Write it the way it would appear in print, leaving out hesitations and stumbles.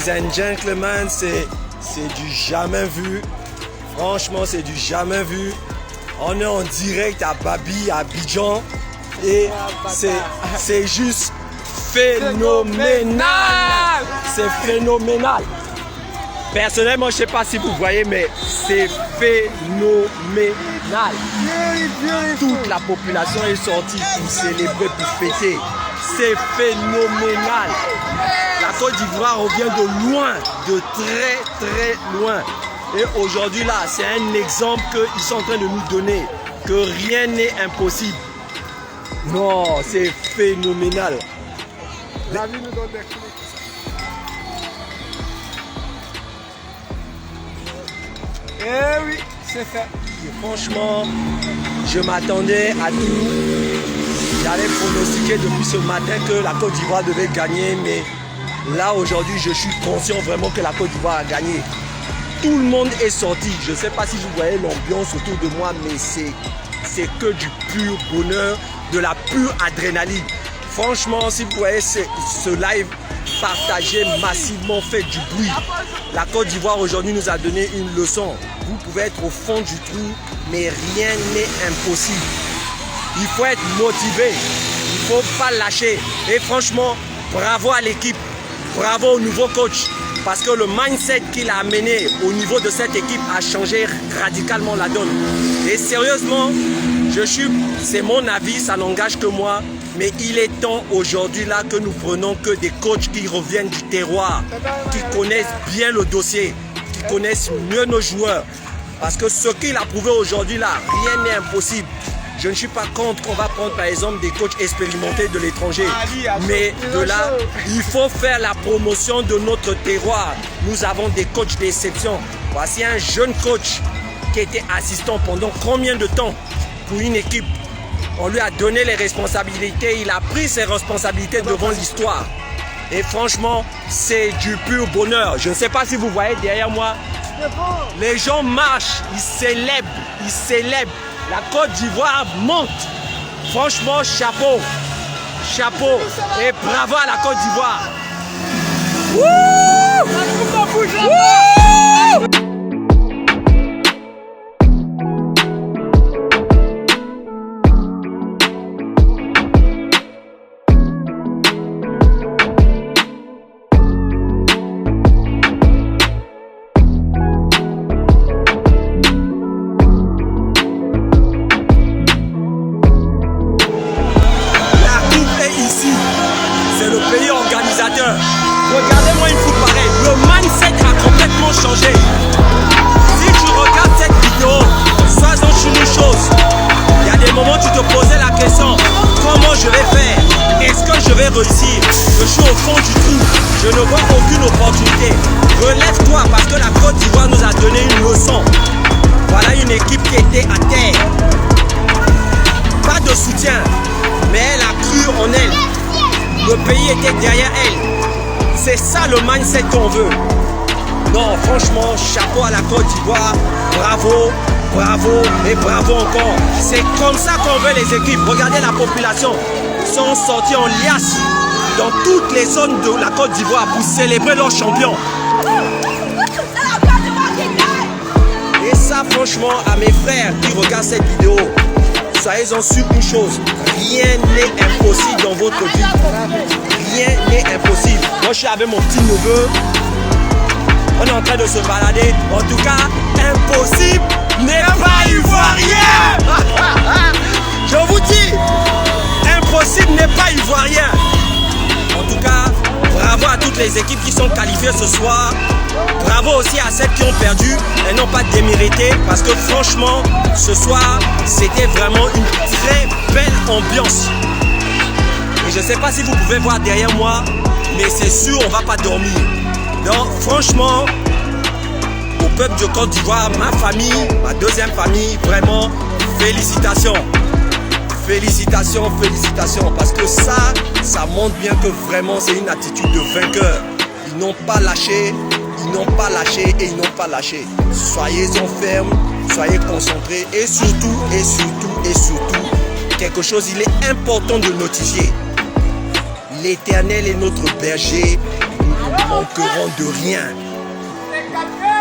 Ladies and gentlemen, c'est du jamais vu. Franchement, c'est du jamais vu. On est en direct à Babi, à Abidjan. Et c'est juste phénoménal. C'est phénoménal. Personnellement, je ne sais pas si vous voyez, mais c'est phénoménal. Toute la population est sortie pour célébrer, pour fêter. C'est phénoménal. La Côte d'Ivoire revient de loin, de très très loin. Et aujourd'hui là, c'est un exemple qu'ils sont en train de nous donner, que rien n'est impossible. Non, c'est phénoménal. La vie nous donne des clés. Eh oui, c'est fait. Et franchement, je m'attendais à tout. J'avais pronostiqué depuis ce matin que la Côte d'Ivoire devait gagner, mais là aujourd'hui, je suis conscient vraiment que la Côte d'Ivoire a gagné. Tout le monde est sorti. Je ne sais pas si vous voyez l'ambiance autour de moi, mais c'est que du pur bonheur, de la pure adrénaline. Franchement, si vous voyez ce live, partagez massivement, faites du bruit. La Côte d'Ivoire aujourd'hui nous a donné une leçon. Vous pouvez être au fond du trou, mais rien n'est impossible. Il faut être motivé, il ne faut pas lâcher. Et franchement, bravo à l'équipe, bravo au nouveau coach. Parce que le mindset qu'il a amené au niveau de cette équipe a changé radicalement la donne. Et sérieusement, c'est mon avis, ça n'engage que moi. Mais il est temps aujourd'hui là que nous prenons que des coachs qui reviennent du terroir, qui connaissent bien le dossier, qui connaissent mieux nos joueurs. Parce que ce qu'il a prouvé aujourd'hui là, rien n'est impossible. Je ne suis pas contre qu'on va prendre par exemple des coachs expérimentés de l'étranger. Mais de là, il faut faire la promotion de notre terroir. Nous avons des coachs d'exception. Voici un jeune coach qui était assistant pendant combien de temps pour une équipe. On lui a donné les responsabilités, il a pris ses responsabilités devant l'histoire. Et franchement, c'est du pur bonheur. Je ne sais pas si vous voyez derrière moi, les gens marchent, ils célèbrent. La Côte d'Ivoire monte. Franchement, chapeau. Chapeau. Et bravo à la Côte d'Ivoire. Regardez-moi une foot pareil, le mindset a complètement changé. Si tu regardes cette vidéo, sois-en sur une chose. Il y a des moments où tu te posais la question, comment je vais faire? Est-ce que je vais réussir? Je suis au fond du trou, je ne vois aucune opportunité. Relève-toi parce que la Côte d'Ivoire nous a donné une leçon. Voilà une équipe qui était à terre. Pas de soutien, mais elle a cru en elle. Le pays était derrière elle. C'est ça le mindset qu'on veut. Non, franchement, chapeau à la Côte d'Ivoire. Bravo, bravo et bravo encore. C'est comme ça qu'on veut les équipes. Regardez la population. Ils sont sortis en liasse dans toutes les zones de la Côte d'Ivoire pour célébrer leur champion. Et ça, franchement, à mes frères qui regardent cette vidéo, soyez-en sûrs une chose. Rien n'est impossible dans votre vie. Rien n'est impossible. Moi, je suis avec mon petit neveu. On est en train de se balader. En tout cas, impossible n'est pas ivoirien. Je vous dis, impossible n'est pas ivoirien. En tout cas, bravo à toutes les équipes qui sont qualifiées ce soir. Bravo aussi à celles qui ont perdu. Elles n'ont pas démérité parce que franchement, ce soir, c'était vraiment une très belle ambiance. Et je ne sais pas si vous pouvez voir derrière moi, mais c'est sûr, on ne va pas dormir. Donc franchement, au peuple de Côte d'Ivoire, ma famille, ma deuxième famille, vraiment, félicitations. Félicitations, félicitations. Parce que ça montre bien que vraiment c'est une attitude de vainqueur. Ils n'ont pas lâché, ils n'ont pas lâché et ils n'ont pas lâché. Soyez-en fermes, soyez concentrés et surtout, quelque chose, il est important de notifier. L'Éternel est notre berger, nous manqueront de rien. Les 4